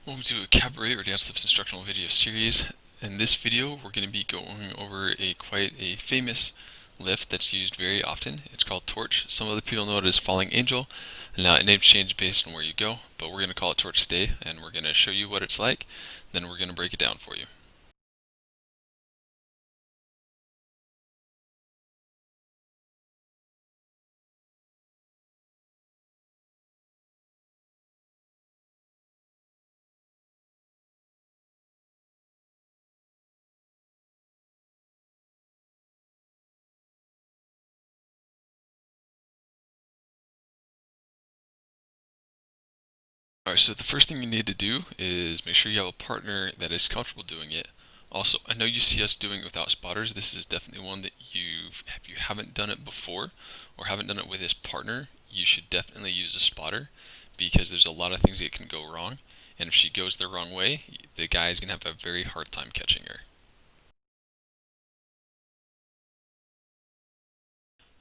Welcome to a cabaret or dance lifts instructional video series. In this video, we're going to be going over quite a famous lift that's used very often. It's called torch. Some other people know it as falling angel, and now it name's changed based on where you go, but we're going to call it torch today, and we're going to show you what it's like, then we're going to break it down for you. Alright, so the first thing you need to do is make sure you have a partner that is comfortable doing it. Also, I know you see us doing it without spotters. This is definitely one that if you haven't done it before or haven't done it with this partner, you should definitely use a spotter because there's a lot of things that can go wrong. And if she goes the wrong way, the guy is going to have a very hard time catching her.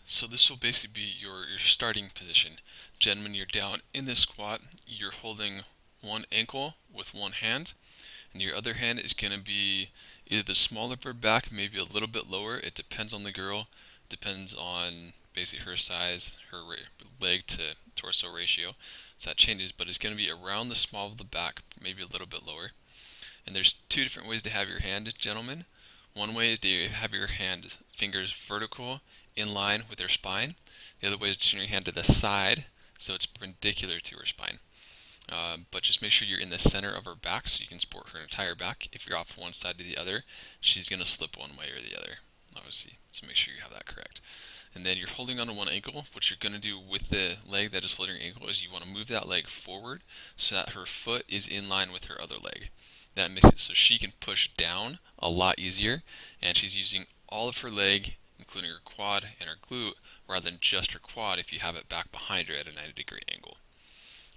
So this will basically be your starting position. Gentlemen, you're down in this squat. You're holding one ankle with one hand, and your other hand is going to be either the small upper back, maybe a little bit lower. It depends on the girl, depends on basically her size, her leg to torso ratio. So that changes, but it's going to be around the small of the back, maybe a little bit lower. And there's two different ways to have your hand, gentlemen. One way is to have your hand fingers vertical in line with your spine. The other way is to turn your hand to the side so it's perpendicular to her spine. But just make sure you're in the center of her back so you can support her entire back. If you're off one side to the other, she's going to slip one way or the other, obviously. So make sure you have that correct. And then you're holding onto one ankle. What you're going to do with the leg that is holding your ankle is you want to move that leg forward so that her foot is in line with her other leg. That makes it so she can push down a lot easier, and she's using all of her leg, including her quad and her glute, rather than just her quad if you have it back behind her at a 90-degree angle.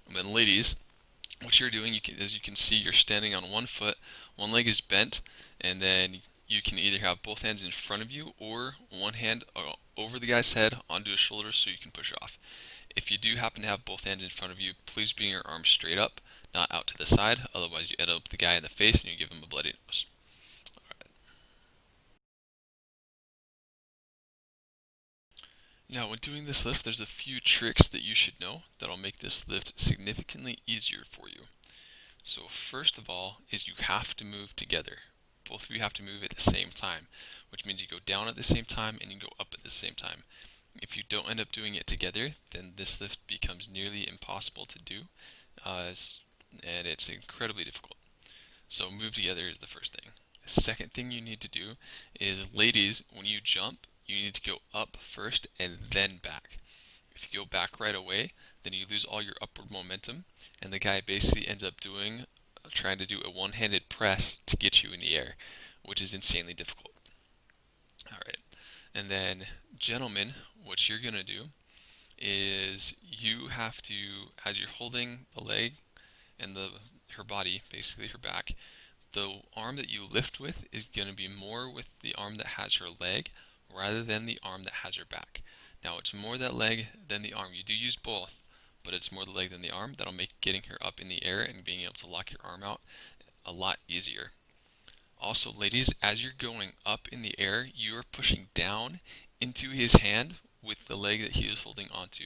And then ladies, what you're doing, as you can see, you're standing on one foot, one leg is bent, and then you can either have both hands in front of you or one hand over the guy's head onto his shoulders so you can push off. If you do happen to have both hands in front of you, please bring your arms straight up, not out to the side, otherwise you end up with the guy in the face and you give him a bloody nose. Alright. Now, when doing this lift, there's a few tricks that you should know that'll make this lift significantly easier for you. So first of all is you have to move together. Both of you have to move at the same time, which means you go down at the same time and you go up at the same time. If you don't end up doing it together, then this lift becomes nearly impossible to do, and it's incredibly difficult. So move together is the first thing. The second thing you need to do is, ladies, when you jump, you need to go up first and then back. If you go back right away, then you lose all your upward momentum, and the guy basically ends up trying to do a one-handed press to get you in the air, which is insanely difficult. Alright, and then gentlemen, what you're going to do is you have to, as you're holding the leg and her body, basically her back, the arm that you lift with is going to be more with the arm that has her leg rather than the arm that has her back. Now it's more that leg than the arm. You do use both, but it's more the leg than the arm. That'll make getting her up in the air and being able to lock your arm out a lot easier. Also, ladies, as you're going up in the air, you are pushing down into his hand with the leg that he is holding onto.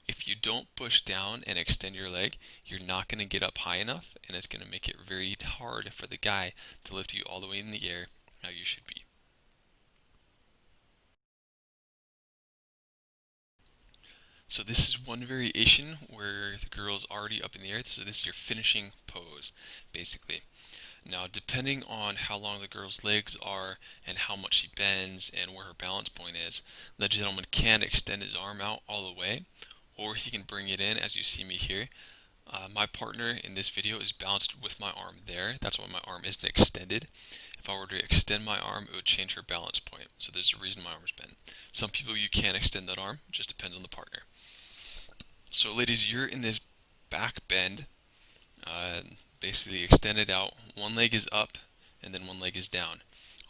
If you don't push down and extend your leg, you're not going to get up high enough, and it's going to make it very hard for the guy to lift you all the way in the air how you should be. So this is one variation where the girl's already up in the air, so this is your finishing pose, basically. Now, depending on how long the girl's legs are and how much she bends and where her balance point is, the gentleman can extend his arm out all the way, or he can bring it in as you see me here. My partner in this video is balanced with my arm there. That's why my arm isn't extended. If I were to extend my arm, it would change her balance point. So there's a reason my arm's bent. Some people you can extend that arm, it just depends on the partner. So ladies, you're in this back bend, uh, basically extended out. One leg is up and then one leg is down.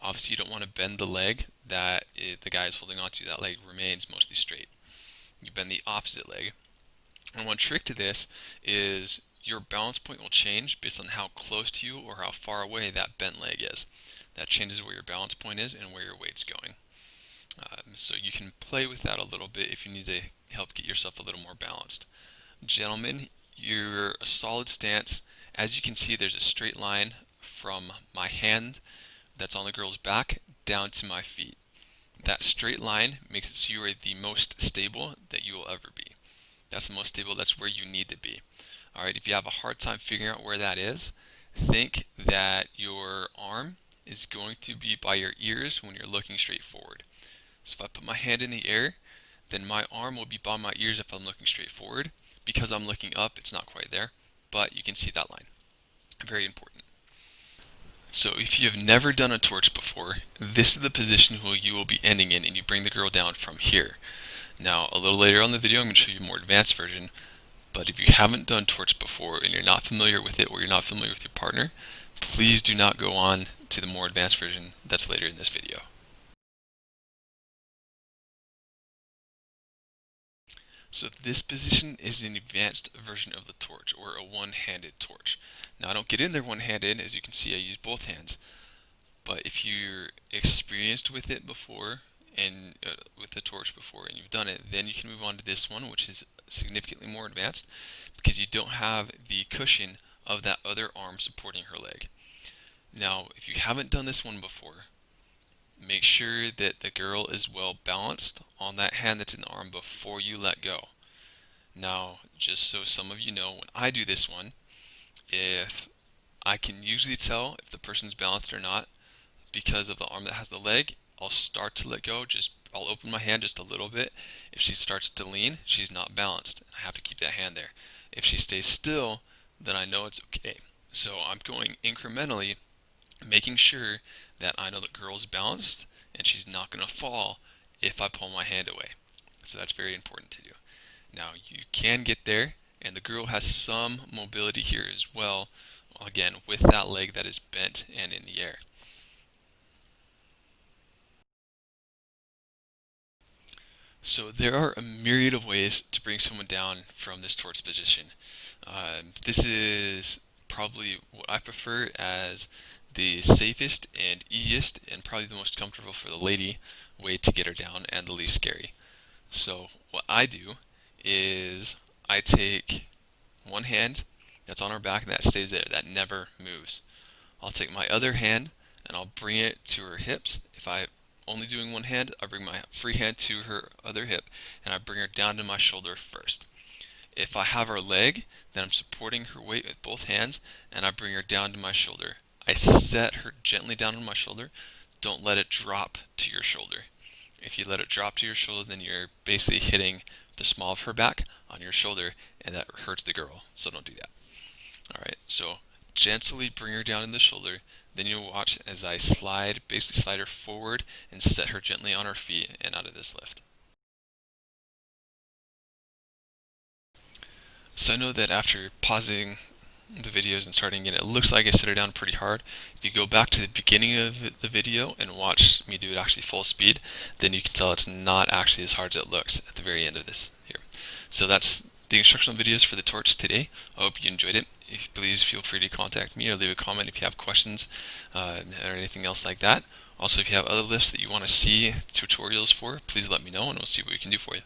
Obviously you don't want to bend the leg that the guy is holding onto. That leg remains mostly straight. You bend the opposite leg. And one trick to this is your balance point will change based on how close to you or how far away that bent leg is. That changes where your balance point is and where your weight's going. So you can play with that a little bit if you need to help get yourself a little more balanced. Gentlemen, you're a solid stance. As you can see, there's a straight line from my hand that's on the girl's back down to my feet. That straight line makes it so you are the most stable that you will ever be. That's the most stable, that's where you need to be. Alright, if you have a hard time figuring out where that is, think that your arm is going to be by your ears when you're looking straight forward. So if I put my hand in the air, then my arm will be by my ears if I'm looking straight forward. Because I'm looking up, it's not quite there, but you can see that line. Very important. So if you have never done a torch before, this is the position where you will be ending in, and you bring the girl down from here. Now, a little later on in the video, I'm going to show you a more advanced version, but if you haven't done torch before and you're not familiar with it or you're not familiar with your partner, please do not go on to the more advanced version that's later in this video. So this position is an advanced version of the torch, or a one-handed torch. Now I don't get in there one-handed, as you can see I use both hands, but if you're experienced with it before, and with the torch before, and you've done it, then you can move on to this one, which is significantly more advanced, because you don't have the cushion of that other arm supporting her leg. Now, if you haven't done this one before, make sure that the girl is well balanced on that hand that's in the arm before you let go. Now, just so some of you know, when I do this one, if I can usually tell if the person's balanced or not because of the arm that has the leg, I'll start to let go, I'll open my hand just a little bit. If she starts to lean, she's not balanced. I have to keep that hand there. If she stays still, then I know it's okay. So I'm going incrementally, making sure that I know the girl's balanced and she's not going to fall if I pull my hand away. So that's very important to do. Now you can get there, and the girl has some mobility here as well, again with that leg that is bent and in the air. So there are a myriad of ways to bring someone down from this torch position. This is probably what I prefer as the safest and easiest and probably the most comfortable for the lady way to get her down and the least scary. So what I do is I take one hand that's on her back and that stays there, that never moves. I'll take my other hand and I'll bring it to her hips. If I'm only doing one hand, I bring my free hand to her other hip and I bring her down to my shoulder first. If I have her leg, then I'm supporting her weight with both hands and I bring her down to my shoulder. I set her gently down on my shoulder. Don't let it drop to your shoulder. If you let it drop to your shoulder, then you're basically hitting the small of her back on your shoulder, and that hurts the girl, so don't do that. Alright, so gently bring her down in the shoulder, then you'll watch as I basically slide her forward and set her gently on her feet and out of this lift. So I know that after pausing the videos and starting again, it looks like I set her down pretty hard. If you go back to the beginning of the video and watch me do it actually full speed, then you can tell it's not actually as hard as it looks at the very end of this here. So that's the instructional videos for the torch today. I hope you enjoyed it. Please feel free to contact me or leave a comment if you have questions or anything else like that. Also, if you have other lifts that you want to see tutorials for, please let me know and we'll see what we can do for you.